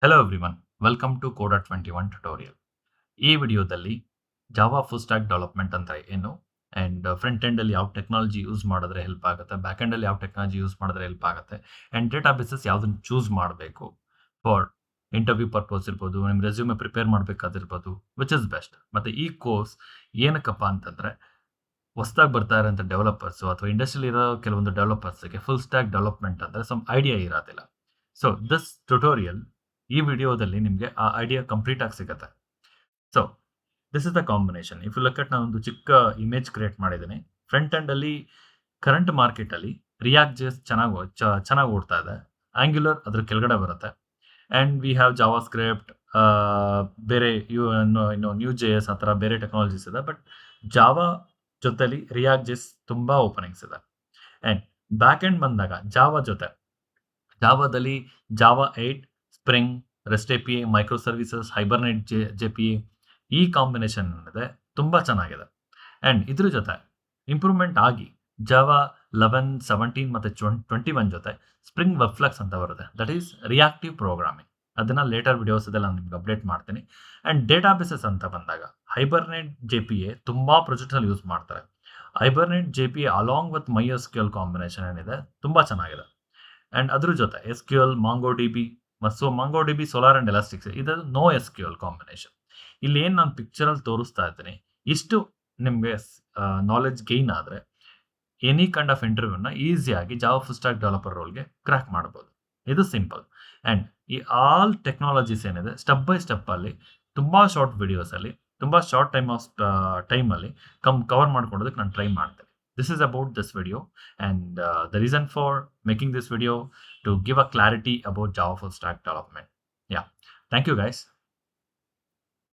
Hello everyone, welcome to coda 21 tutorial. ಈ ವಿಡಿಯೋದಲ್ಲಿ Java full stack development ಅಂತ ಏನು ಆ್ಯಂಡ್ ಫ್ರಂಟ್ ಎಂಡಲ್ಲಿ ಯಾವ ಟೆಕ್ನಾಲಜಿ ಯೂಸ್ ಮಾಡಿದ್ರೆ ಹೆಲ್ಪ್ ಆಗುತ್ತೆ, ಬ್ಯಾಕ್ ಎಂಡಲ್ಲಿ ಯಾವ ಟೆಕ್ನಾಲಜಿ ಯೂಸ್ ಮಾಡಿದ್ರೆ ಹೆಲ್ಪ್ ಆಗುತ್ತೆ, ಆ್ಯಂಡ್ ಡೇಟಾ ಬೇಸಸ್ ಯಾವುದನ್ನು ಚೂಸ್ ಮಾಡಬೇಕು ಫಾರ್ ಇಂಟರ್ವ್ಯೂ ಪರ್ಪಸ್ ಇರ್ಬೋದು, ನಿಮ್ಮ ರೆಸ್ಯೂಮೆ ಪ್ರಿಪೇರ್ ಮಾಡಬೇಕಾದಿರ್ಬೋದು, ವಿಚ್ ಇಸ್ ಬೆಸ್ಟ್. ಮತ್ತು ಈ ಕೋರ್ಸ್ ಏನಕ್ಕಪ್ಪ ಅಂತಂದರೆ ಹೊಸದಾಗಿ ಬರ್ತಾ ಇರೋಂಥ ಡೆವಲಪರ್ಸು ಅಥವಾ ಇಂಡಸ್ಟ್ರಿಯಲ್ಲಿ ಇರೋ ಕೆಲವೊಂದು ಡೆವಲಪರ್ಸ್ಗೆ ಫುಲ್ ಸ್ಟ್ಯಾಕ್ ಡೆವಲಪ್ಮೆಂಟ್ ಅಂದರೆ ಸಮ್ ಐಡಿಯಾ ಇರೋದಿಲ್ಲ. ಸೊ ದಿಸ್ ಟ್ಯುಟೋರಿಯಲ್ ಈ ವಿಡಿಯೋದಲ್ಲಿ ನಿಮಗೆ ಆ ಐಡಿಯಾ ಕಂಪ್ಲೀಟ್ ಆಗಿ ಸಿಗುತ್ತೆ. So this is the combination. If you look at ನಾನು ಒಂದು ಚಿಕ್ಕ ಇಮೇಜ್ ಕ್ರಿಯೇಟ್ ಮಾಡಿದ್ದೀನಿ. ಫ್ರಂಟ್ ಎಂಡಲ್ಲಿ ಕರೆಂಟ್ ಮಾರ್ಕೆಟಲ್ಲಿ ರಿಯಾಕ್ಟ್ ಜೇಸ್ ಚೆನ್ನಾಗಿ ಓಡ್ತಾ ಇದೆ. ಆಂಗ್ಯುಲರ್ ಅದ್ರ ಕೆಳಗಡೆ ಬರುತ್ತೆ. And we have JavaScript, ಬೇರೆ ಇನ್ನು ನ್ಯೂ ಜೆ ಎಸ್ ಆ ಥರ ಬೇರೆ ಟೆಕ್ನಾಲಜೀಸ್ ಇದೆ. ಬಟ್ ಜಾವಾ ಜೊತೆಲಿ ರಿಯಾಕ್ಟ್ ಜೇಸ್ ತುಂಬ ಓಪನಿಂಗ್ಸ್ ಇದೆ. ಆ್ಯಂಡ್ ಬ್ಯಾಕ್ ಎಂಡ್ ಬಂದಾಗ ಜಾವಾದಲ್ಲಿ Java 8, spring, rest API, microservices, Hibernate JPA ಈ ಕಾಂಬಿನೇಷನ್ ಇದೆ ತುಂಬ ಚೆನ್ನಾಗಿದೆ. ಆ್ಯಂಡ್ ಇದ್ರ ಜೊತೆ ಇಂಪ್ರೂವ್ಮೆಂಟ್ ಆಗಿ ಜಾವಾ 11, 17 ಮತ್ತು 21 ಜೊತೆ ಸ್ಪ್ರಿಂಗ್ ವೆಬ್ಫ್ಲಕ್ಸ್ ಅಂತ ಬರುತ್ತೆ. That is reactive programming. ಅದನ್ನು ಲೇಟರ್ ವಿಡಿಯೋಸದಲ್ಲಿ ನಾನು ನಿಮ್ಗೆ ಅಪ್ಡೇಟ್ ಮಾಡ್ತೀನಿ. ಆ್ಯಂಡ್ ಡೇಟಾ ಬೇಸಸ್ ಅಂತ ಬಂದಾಗ ಹೈಬರ್ನೇಟ್ JPA ತುಂಬ ಪ್ರಾಜೆಕ್ಟ್ಸಲ್ಲಿ ಯೂಸ್ ಮಾಡ್ತಾರೆ. ಹೈಬರ್ನೇಟ್ JPA along with MySQL combination ಏನಿದೆ ತುಂಬ ಚೆನ್ನಾಗಿದೆ. ಆ್ಯಂಡ್ ಅದ್ರ ಜೊತೆ SQL, MongoDB ಮತ್ತು MongoDB, ಸೋಲಾರ್ ಆ್ಯಂಡ್ ಎಲಾಸ್ಟಿಕ್ಸ್ ಇದು ನೋ SQL ಕಾಂಬಿನೇಷನ್. ಇಲ್ಲಿ ಏನು ನಾನು ಪಿಕ್ಚರಲ್ಲಿ ತೋರಿಸ್ತಾ ಇದ್ದೀನಿ, ಇಷ್ಟು ನಿಮಗೆ ನಾಲೆಡ್ಜ್ ಗೇನ್ ಆದರೆ ಎನಿ ಕೈಂಡ್ ಆಫ್ ಇಂಟರ್ವ್ಯೂನ ಈಸಿಯಾಗಿ ಜಾವಾ ಫುಲ್ ಸ್ಟ್ಯಾಕ್ ಡೆವಲಪರ್ ರೋಲ್ಗೆ ಕ್ರ್ಯಾಕ್ ಮಾಡ್ಬೋದು. ಇದು ಸಿಂಪಲ್. ಆ್ಯಂಡ್ ಈ ಆಲ್ ಟೆಕ್ನಾಲಜೀಸ್ ಏನಿದೆ ಸ್ಟೆಪ್ ಬೈ ಸ್ಟೆಪ್ಪಲ್ಲಿ ತುಂಬ ಶಾರ್ಟ್ ವಿಡಿಯೋಸಲ್ಲಿ ತುಂಬ ಶಾರ್ಟ್ ಟೈಮಲ್ಲಿ ಕವರ್ ಮಾಡ್ಕೊಡೋದಕ್ಕೆ ನಾನು ಟ್ರೈ ಮಾಡ್ತೇನೆ. This is about this video, and the reason for making this video to give a clarity about Java full stack development. Yeah, thank you guys.